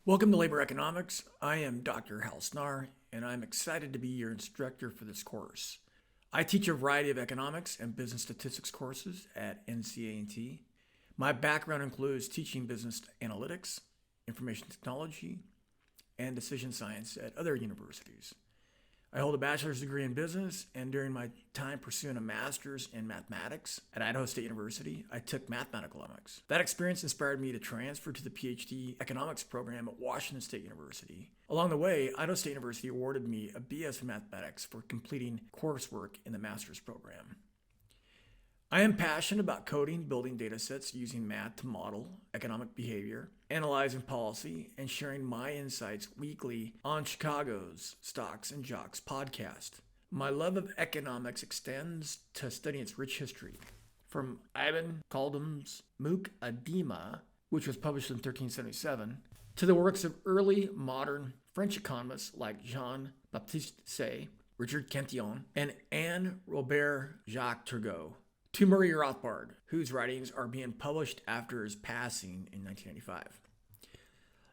Welcome to Labor Economics. I am Dr. Hal Snar, and I'm excited to be your instructor for this course. I teach a variety of economics and business statistics courses at NCA&T. My background includes teaching business analytics, information technology, and decision science at other universities. I hold a bachelor's degree in business, and during my time pursuing a master's in mathematics at Idaho State University, I took mathematical economics. That experience inspired me to transfer to the PhD economics program at Washington State University. Along the way, Idaho State University awarded me a BS in mathematics for completing coursework in the master's program. I am passionate about coding, building data sets using math to model economic behavior, analyzing policy, and sharing my insights weekly on Chicago's Stocks and Jocks podcast. My love of economics extends to studying its rich history, from Ibn Khaldun's Muqaddimah, which was published in 1377, to the works of early modern French economists like Jean-Baptiste Say, Richard Cantillon, and Anne Robert Jacques Turgot, to Murray Rothbard, whose writings are being published after his passing in 1995.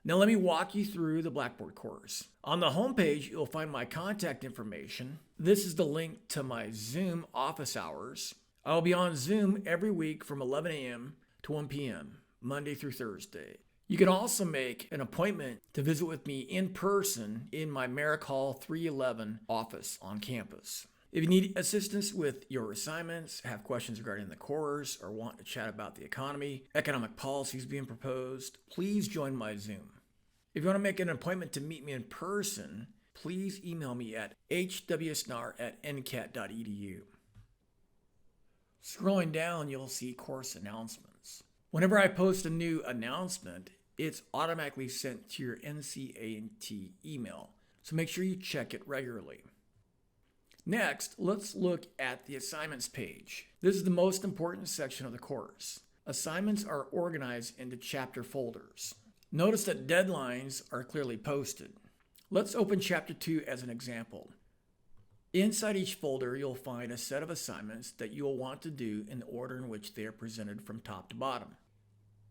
Now let me walk you through the Blackboard course. On the homepage, you'll find my contact information. This is the link to my Zoom office hours. I'll be on Zoom every week from 11 a.m. to 1 p.m., Monday through Thursday. You can also make an appointment to visit with me in person in my Merrick Hall 311 office on campus. If you need assistance with your assignments, have questions regarding the course, or want to chat about the economy, economic policies being proposed, please join my Zoom. If you want to make an appointment to meet me in person, please email me at hwsnar@ncat.edu. Scrolling down, you'll see course announcements. Whenever I post a new announcement, it's automatically sent to your NCA&T email, so make sure you check it regularly. Next, let's look at the assignments page. This is the most important section of the course. Assignments are organized into chapter folders. Notice that deadlines are clearly posted. Let's open chapter 2 as an example. Inside each folder, you'll find a set of assignments that you'll want to do in the order in which they are presented from top to bottom.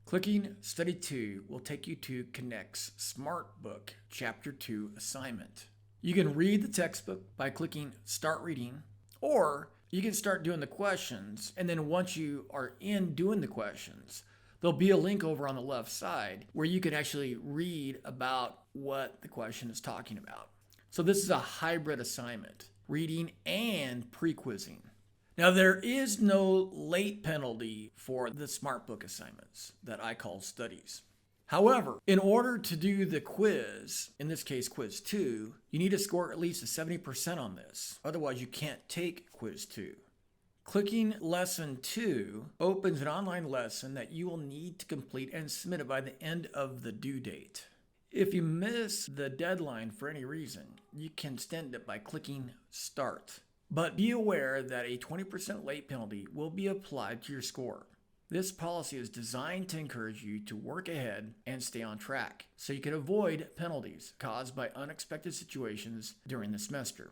Clicking Study 2 will take you to Connect's SmartBook Chapter 2 assignment. You can read the textbook by clicking Start Reading, or you can start doing the questions, and then once you are in doing the questions, there'll be a link over on the left side where you can actually read about what the question is talking about. So this is a hybrid assignment, reading and pre-quizzing. Now there is no late penalty for the SmartBook assignments that I call studies. However, in order to do the quiz, in this case quiz 2, you need to score at least a 70% on this. Otherwise, you can't take quiz 2. Clicking lesson 2 opens an online lesson that you will need to complete and submit it by the end of the due date. If you miss the deadline for any reason, you can extend it by clicking Start. But be aware that a 20% late penalty will be applied to your score. This policy is designed to encourage you to work ahead and stay on track, so you can avoid penalties caused by unexpected situations during the semester.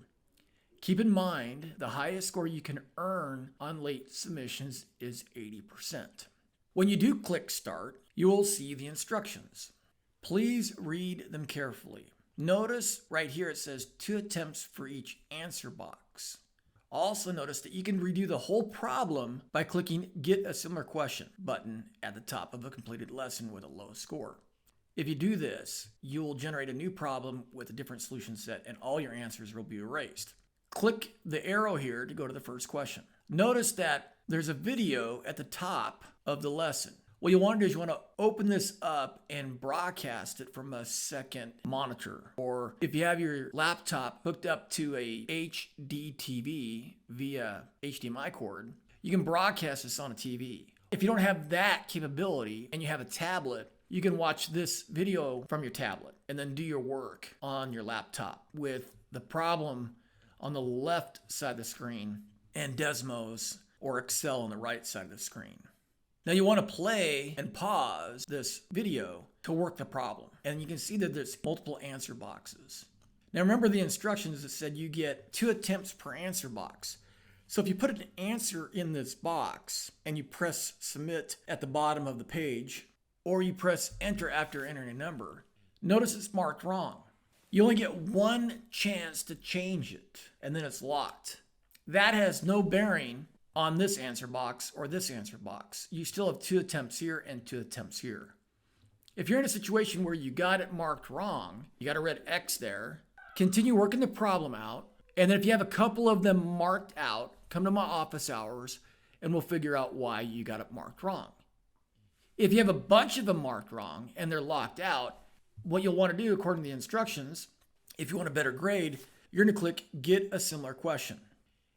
Keep in mind, the highest score you can earn on late submissions is 80%. When you do click Start, you will see the instructions. Please read them carefully. Notice right here it says 2 attempts for each answer box. Also notice that you can redo the whole problem by clicking Get a Similar Question button at the top of a completed lesson with a low score. If you do this, you will generate a new problem with a different solution set and all your answers will be erased. Click the arrow here to go to the first question. Notice that there's a video at the top of the lesson. What you want to do is you want to open this up and broadcast it from a second monitor. Or if you have your laptop hooked up to a HD TV via HDMI cord, you can broadcast this on a TV. If you don't have that capability and you have a tablet, you can watch this video from your tablet and then do your work on your laptop with the problem on the left side of the screen and Desmos or Excel on the right side of the screen. Now you want to play and pause this video to work the problem. And you can see that there's multiple answer boxes. Now remember the instructions that said you get 2 attempts per answer box. So if you put an answer in this box and you press submit at the bottom of the page, or you press enter after entering a number, Notice it's marked wrong. You only get one chance to change it, and then it's locked. That has no bearing on this answer box or this answer box. You still have 2 attempts here and 2 attempts here. If you're in a situation where you got it marked wrong, you got a red X there, continue working the problem out. And then if you have a couple of them marked out, come to my office hours and we'll figure out why you got it marked wrong. If you have a bunch of them marked wrong and they're locked out, what you'll want to do according to the instructions, if you want a better grade, you're going to click Get a Similar Question.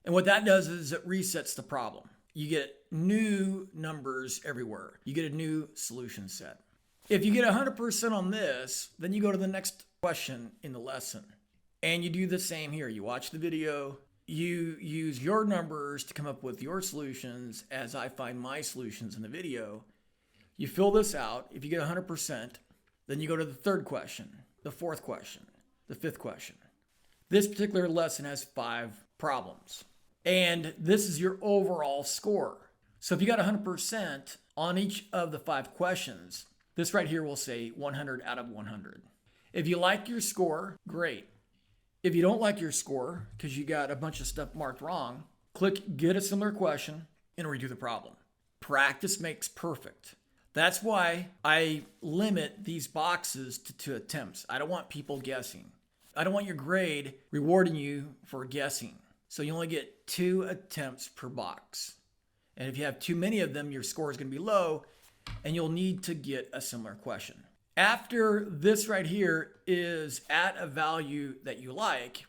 And what that does is it resets the problem. You get new numbers everywhere. You get a new solution set. If you get 100% on this, then you go to the next question in the lesson. And you do the same here. You watch the video, you use your numbers to come up with your solutions as I find my solutions in the video. You fill this out. If you get 100%, then you go to the 3rd question, the 4th question, the 5th question. This particular lesson has 5 problems. And this is your overall score. So if you got 100% on each of the 5 questions, this right here will say 100 out of 100. If you like your score, great. If you don't like your score because you got a bunch of stuff marked wrong, click Get a Similar Question and redo the problem. Practice makes perfect. That's why I limit these boxes to 2 attempts. I don't want people guessing. I don't want your grade rewarding you for guessing. So you only get 2 attempts per box. And if you have too many of them, your score is going to be low and you'll need to get a similar question. After this right here is at a value that you like,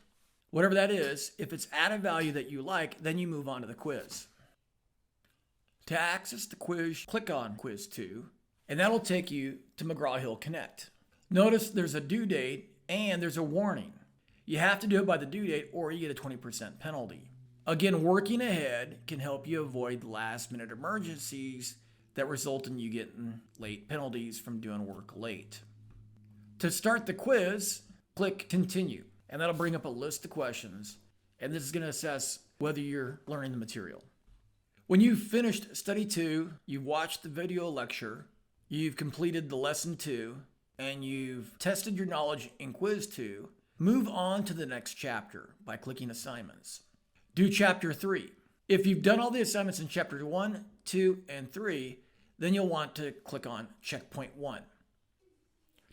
whatever that is, if it's at a value that you like, then you move on to the quiz. To access the quiz, click on Quiz 2, and that'll take you to McGraw-Hill Connect. Notice there's a due date and there's a warning. You have to do it by the due date or you get a 20% penalty. Again, working ahead can help you avoid last-minute emergencies that result in you getting late penalties from doing work late. To start the quiz, click Continue, and that'll bring up a list of questions, and this is going to assess whether you're learning the material. When you've finished Study 2, you've watched the video lecture, you've completed the Lesson 2, and you've tested your knowledge in Quiz 2, move on to the next chapter by clicking Assignments. Do Chapter 3. If you've done all the assignments in Chapter 1, 2, and 3, then you'll want to click on Checkpoint 1.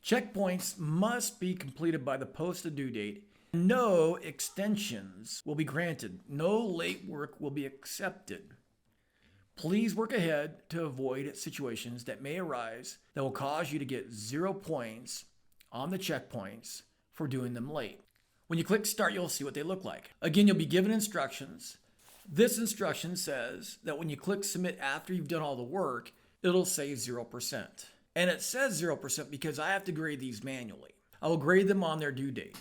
Checkpoints must be completed by the posted due date. No extensions will be granted. No late work will be accepted. Please work ahead to avoid situations that may arise that will cause you to get 0 points on the checkpoints for doing them late. When you click Start, you'll see what they look like. Again, you'll be given instructions. This instruction says that when you click Submit after you've done all the work, it'll say 0%. And it says 0% because I have to grade these manually. I will grade them on their due date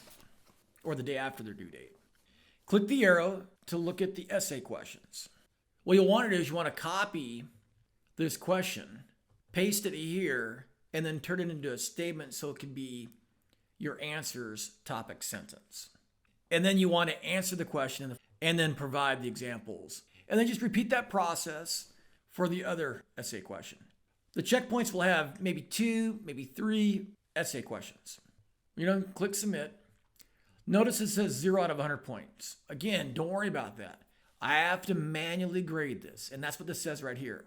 or the day after their due date. Click the arrow to look at the essay questions. What you'll want to do is you want to copy this question, paste it here, and then turn it into a statement so it can be your answer's topic sentence. And then you want to answer the question and then provide the examples. And then just repeat that process for the other essay question. The checkpoints will have maybe 2, maybe 3 essay questions. Click Submit. Notice it says 0 out of 100 points. Again, don't worry about that. I have to manually grade this, and that's what this says right here.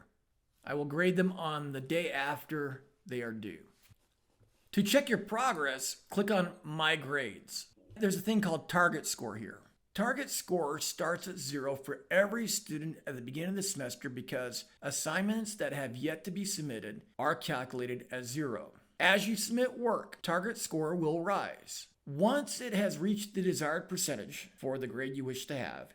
I will grade them on the day after they are due. To check your progress, click on My Grades. There's a thing called Target Score here. Target Score starts at 0 for every student at the beginning of the semester because assignments that have yet to be submitted are calculated as 0. As you submit work, Target Score will rise. Once it has reached the desired percentage for the grade you wish to have,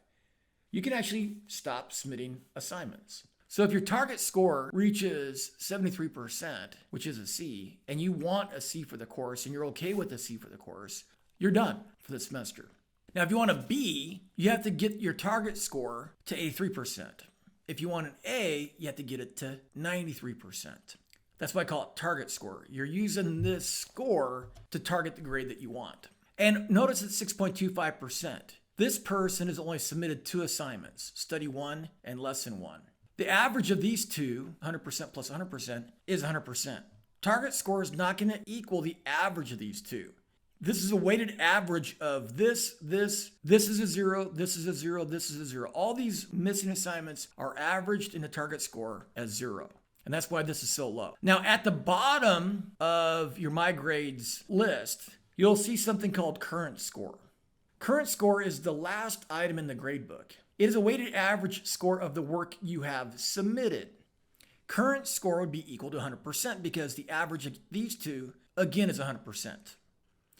you can actually stop submitting assignments. So if your target score reaches 73%, which is a C, and you want a C for the course and you're okay with a C for the course, you're done for the semester. Now, if you want a B, you have to get your target score to 83%. If you want an A, you have to get it to 93%. That's why I call it target score. You're using this score to target the grade that you want. And notice it's 6.25%. This person has only submitted 2 assignments, Study 1 and Lesson 1. The average of these two, 100% plus 100%, is 100%. Target score is not going to equal the average of these two. This is a weighted average of this is a 0, this is a 0, this is a 0. All these missing assignments are averaged in the target score as 0. And that's why this is so low. Now, at the bottom of your My Grades list, you'll see something called current score. Current score is the last item in the gradebook. It is a weighted average score of the work you have submitted. Current score would be equal to 100% because the average of these two, again, is 100%.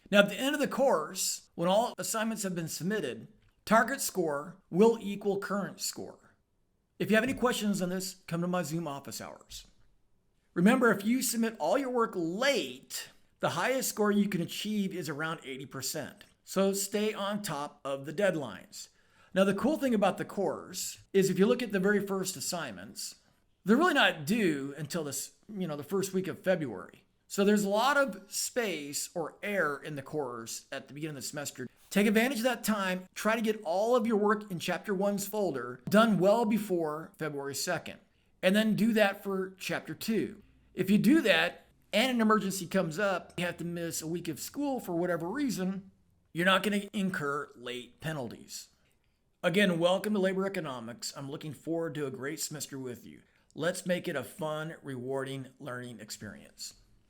Now, at the end of the course, when all assignments have been submitted, target score will equal current score. If you have any questions on this, come to my Zoom office hours. Remember, if you submit all your work late, the highest score you can achieve is around 80%. So stay on top of the deadlines. Now, the cool thing about the course is if you look at the very first assignments, they're really not due until the first week of February. So there's a lot of space or air in the course at the beginning of the semester. Take advantage of that time. Try to get all of your work in Chapter 1's folder done well before February 2nd. And then do that for Chapter 2. If you do that and an emergency comes up, you have to miss a week of school for whatever reason, you're not going to incur late penalties. Again, welcome to Labor Economics. I'm looking forward to a great semester with you. Let's make it a fun, rewarding learning experience.